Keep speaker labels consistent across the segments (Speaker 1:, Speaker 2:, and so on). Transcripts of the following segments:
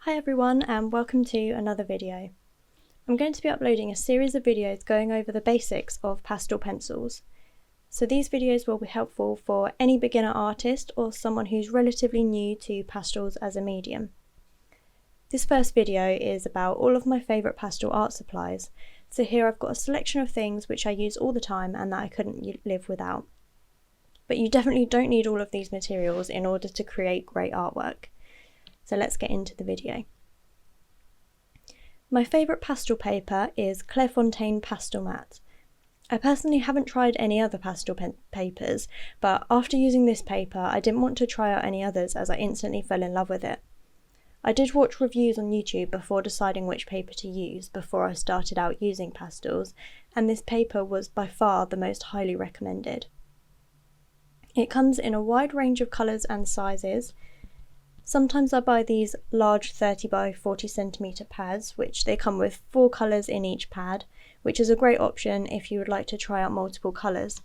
Speaker 1: Hi everyone and welcome to another video. I'm going to be uploading a series of videos going over the basics of pastel pencils. So these videos will be helpful for any beginner artist or someone who's relatively new to pastels as a medium. This first video is about all of my favourite pastel art supplies. So here I've got a selection of things which I use all the time and that I couldn't live without. But you definitely don't need all of these materials in order to create great artwork. So let's get into the video. My favourite pastel paper is Clairefontaine Pastel Matte. I personally haven't tried any other pastel papers, but after using this paper I didn't want to try out any others as I instantly fell in love with it. I did watch reviews on YouTube before deciding which paper to use before I started out using pastels, and this paper was by far the most highly recommended. It comes in a wide range of colours and sizes. Sometimes I buy these large 30 by 40 centimetre pads, which they come with 4 colours in each pad, which is a great option if you would like to try out multiple colours.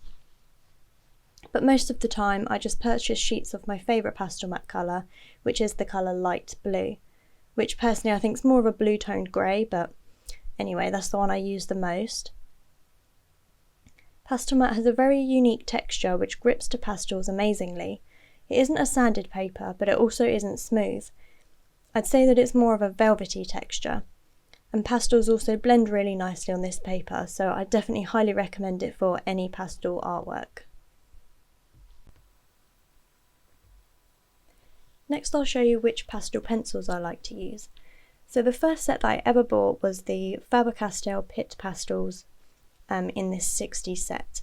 Speaker 1: But most of the time I just purchase sheets of my favourite pastel matte colour, which is the colour light blue, which personally I think is more of a blue toned grey, but anyway, that's the one I use the most. Pastel matte has a very unique texture which grips to pastels amazingly. It isn't a sanded paper, but it also isn't smooth. I'd say that it's more of a velvety texture. And pastels also blend really nicely on this paper, so I definitely highly recommend it for any pastel artwork. Next I'll show you which pastel pencils I like to use. So the first set that I ever bought was the Pastel Pit Pastels in this 60 set.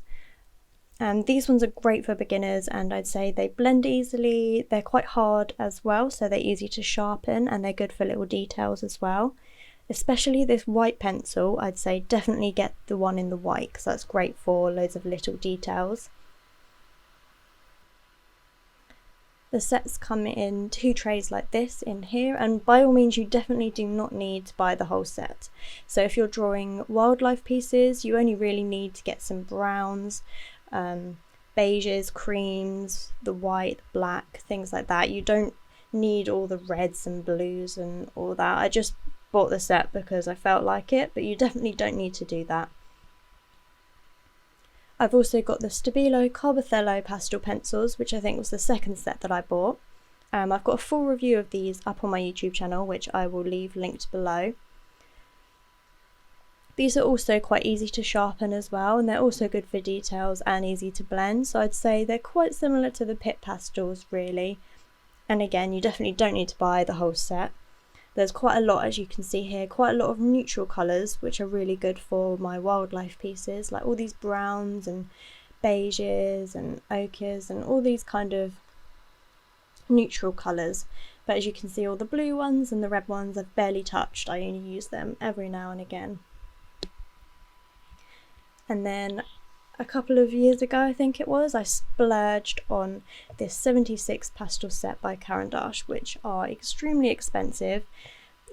Speaker 1: And these ones are great for beginners, and I'd say they blend easily, they're quite hard as well, so they're easy to sharpen and they're good for little details as well. Especially this white pencil, I'd say definitely get the one in the white because that's great for loads of little details. The sets come in 2 trays like this in here, and by all means you definitely do not need to buy the whole set. So if you're drawing wildlife pieces, you only really need to get some browns, beiges, creams, the white, black, things like that. You don't need all the reds and blues and all that. I just bought the set because I felt like it, but you definitely don't need to do that. I've also got the Stabilo Carbothello pastel pencils, which I think was the second set that I bought. I've got a full review of these up on my YouTube channel, which I will leave linked below. These are also quite easy to sharpen as well, and they're also good for details and easy to blend, so I'd say they're quite similar to the Pit pastels really. And again, you definitely don't need to buy the whole set. There's quite a lot, as you can see here, quite a lot of neutral colours which are really good for my wildlife pieces, like all these browns and beiges and ochres and all these kind of neutral colours. But as you can see, all the blue ones and the red ones I've barely touched. I only use them every now and again. And then a couple of years ago, I think it was, I splurged on this 76 pastel set by Caran d'Ache, which are extremely expensive,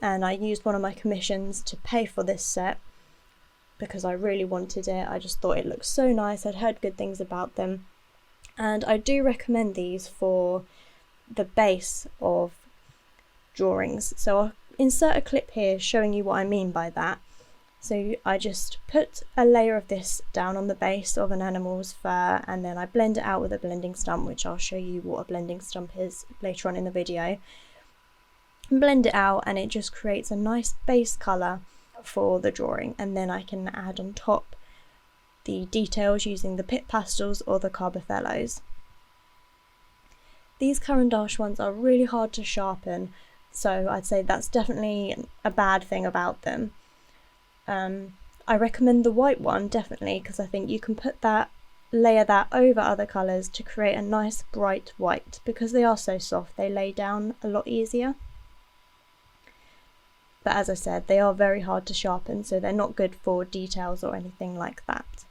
Speaker 1: and I used one of my commissions to pay for this set because I really wanted it. I just thought it looked so nice, I'd heard good things about them, and I do recommend these for the base of drawings. So I'll insert a clip here showing you what I mean by that. So I just put a layer of this down on the base of an animal's fur, and then I blend it out with a blending stump, which I'll show you what a blending stump is later on in the video. Blend it out and it just creates a nice base colour for the drawing, and then I can add on top the details using the Pit pastels or the Carbothellos. These Caran d'Ache ones are really hard to sharpen, so I'd say that's definitely a bad thing about them. I recommend the white one definitely, because I think you can layer that over other colours to create a nice bright white. Because they are so soft, they lay down a lot easier. But as I said, they are very hard to sharpen, so they're not good for details or anything like that.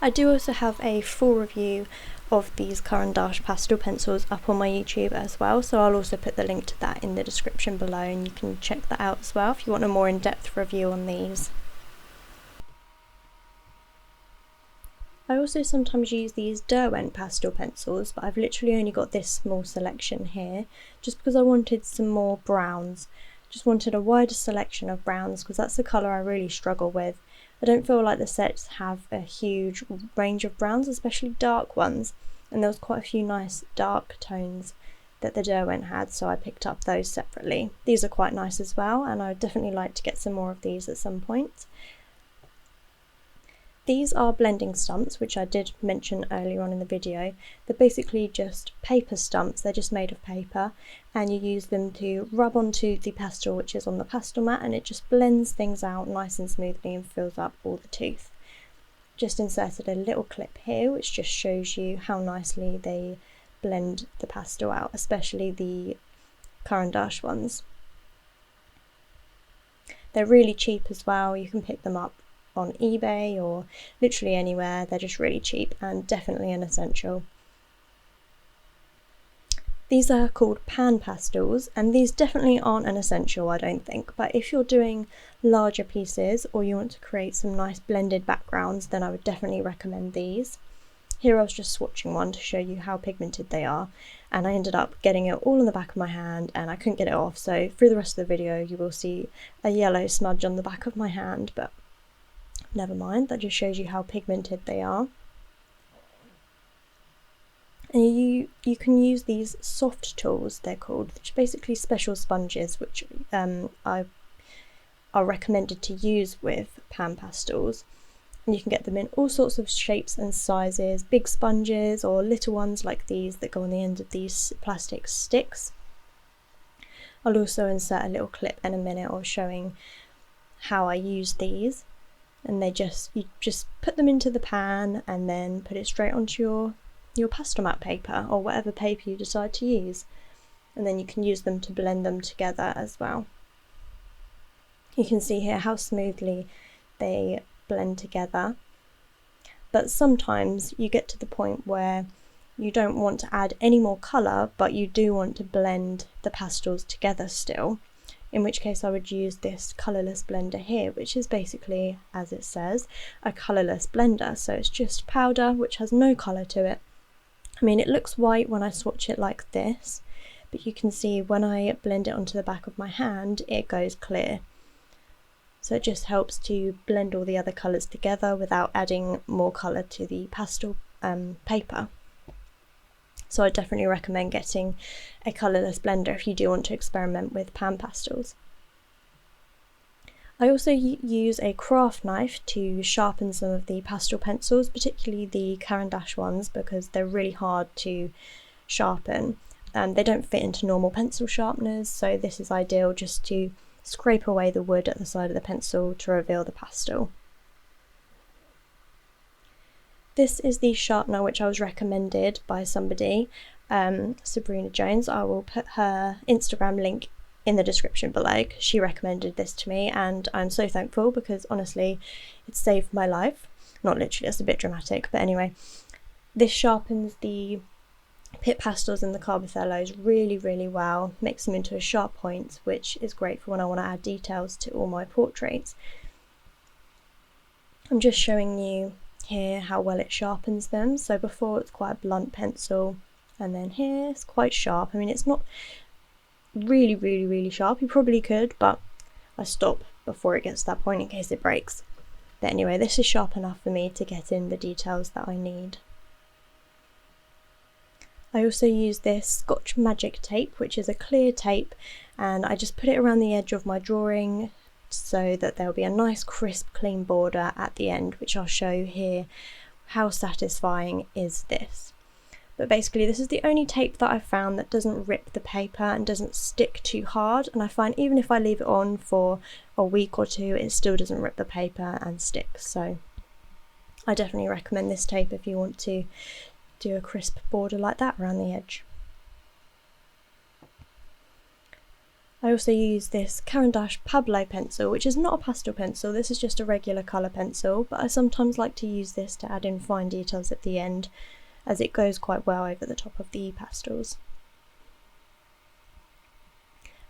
Speaker 1: I do also have a full review of these Caran d'Ache pastel pencils up on my YouTube as well, so I'll also put the link to that in the description below and you can check that out as well if you want a more in-depth review on these. I also sometimes use these Derwent pastel pencils, but I've literally only got this small selection here, just because I wanted some more browns. Just wanted a wider selection of browns, because that's the colour I really struggle with. I don't feel like the sets have a huge range of browns, especially dark ones, and there was quite a few nice dark tones that the Derwent had, so I picked up those separately. These are quite nice as well, and I would definitely like to get some more of these at some point. These are blending stumps, which I did mention earlier on in the video. They're basically just paper stumps, they're just made of paper, and you use them to rub onto the pastel which is on the pastel mat, and it just blends things out nice and smoothly and fills up all the tooth. Just inserted a little clip here which just shows you how nicely they blend the pastel out, especially the Caran d'Ache ones. They're really cheap as well, you can pick them up on eBay or literally anywhere. They're just really cheap and definitely an essential. These are called pan pastels, and these definitely aren't an essential, I don't think, but if you're doing larger pieces or you want to create some nice blended backgrounds, then I would definitely recommend these. Here I was just swatching one to show you how pigmented they are, and I ended up getting it all on the back of my hand and I couldn't get it off, so through the rest of the video you will see a yellow smudge on the back of my hand, but never mind, that just shows you how pigmented they are. And you can use these soft tools, they're called, which are basically special sponges which are recommended to use with pan pastels. And you can get them in all sorts of shapes and sizes, big sponges or little ones like these that go on the end of these plastic sticks. I'll also insert a little clip in a minute of showing how I use these. And you just put them into the pan and then put it straight onto your pastel mat paper or whatever paper you decide to use, and then you can use them to blend them together as well. You can see here how smoothly they blend together, but sometimes you get to the point where you don't want to add any more colour but you do want to blend the pastels together still, in which case I would use this colourless blender here, which is basically, as it says, a colourless blender. So it's just powder which has no colour to it. I mean, it looks white when I swatch it like this, but you can see when I blend it onto the back of my hand it goes clear. So it just helps to blend all the other colours together without adding more colour to the pastel paper. So I definitely recommend getting a colourless blender if you do want to experiment with pan pastels. I also use a craft knife to sharpen some of the pastel pencils, particularly the Caran d'Ache ones, because they're really hard to sharpen and they don't fit into normal pencil sharpeners, so this is ideal just to scrape away the wood at the side of the pencil to reveal the pastel. This is the sharpener which I was recommended by somebody, Sabrina Jones. I will put her Instagram link in the description below because she recommended this to me, and I'm so thankful because honestly it saved my life. Not literally, that's a bit dramatic, but anyway, this sharpens the pit pastels and the carbothellos really well, makes them into a sharp point, which is great for when I want to add details to all my portraits. I'm just showing you here how well it sharpens them. So before it's quite a blunt pencil, and then here it's quite sharp. I mean, it's not really sharp, you probably could, but I stop before it gets to that point in case it breaks. But anyway, this is sharp enough for me to get in the details that I need. I also use this Scotch Magic tape, which is a clear tape, and I just put it around the edge of my drawing so that there'll be a nice crisp clean border at the end, which I'll show here how satisfying is this. But basically this is the only tape that I've found that doesn't rip the paper and doesn't stick too hard, and I find even if I leave it on for a week or two it still doesn't rip the paper and stick, so I definitely recommend this tape if you want to do a crisp border like that around the edge. I also use this Caran d'Ache Pablo pencil, which is not a pastel pencil, this is just a regular colour pencil, but I sometimes like to use this to add in fine details at the end, as it goes quite well over the top of the pastels.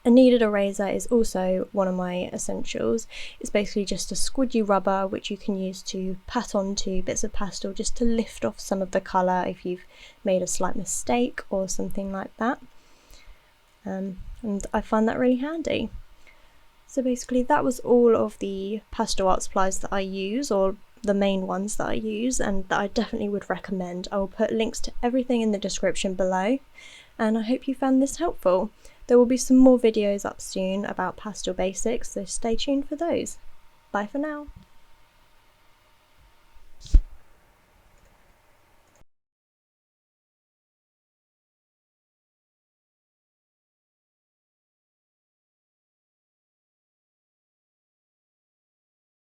Speaker 1: A kneaded eraser is also one of my essentials. It's basically just a squidgy rubber which you can use to pat onto bits of pastel just to lift off some of the colour if you've made a slight mistake or something like that. And I find that really handy. So basically that was all of the pastel art supplies that I use, or the main ones that I use, and that I definitely would recommend. I will put links to everything in the description below, and I hope you found this helpful. There will be some more videos up soon about pastel basics, so stay tuned for those. Bye for now.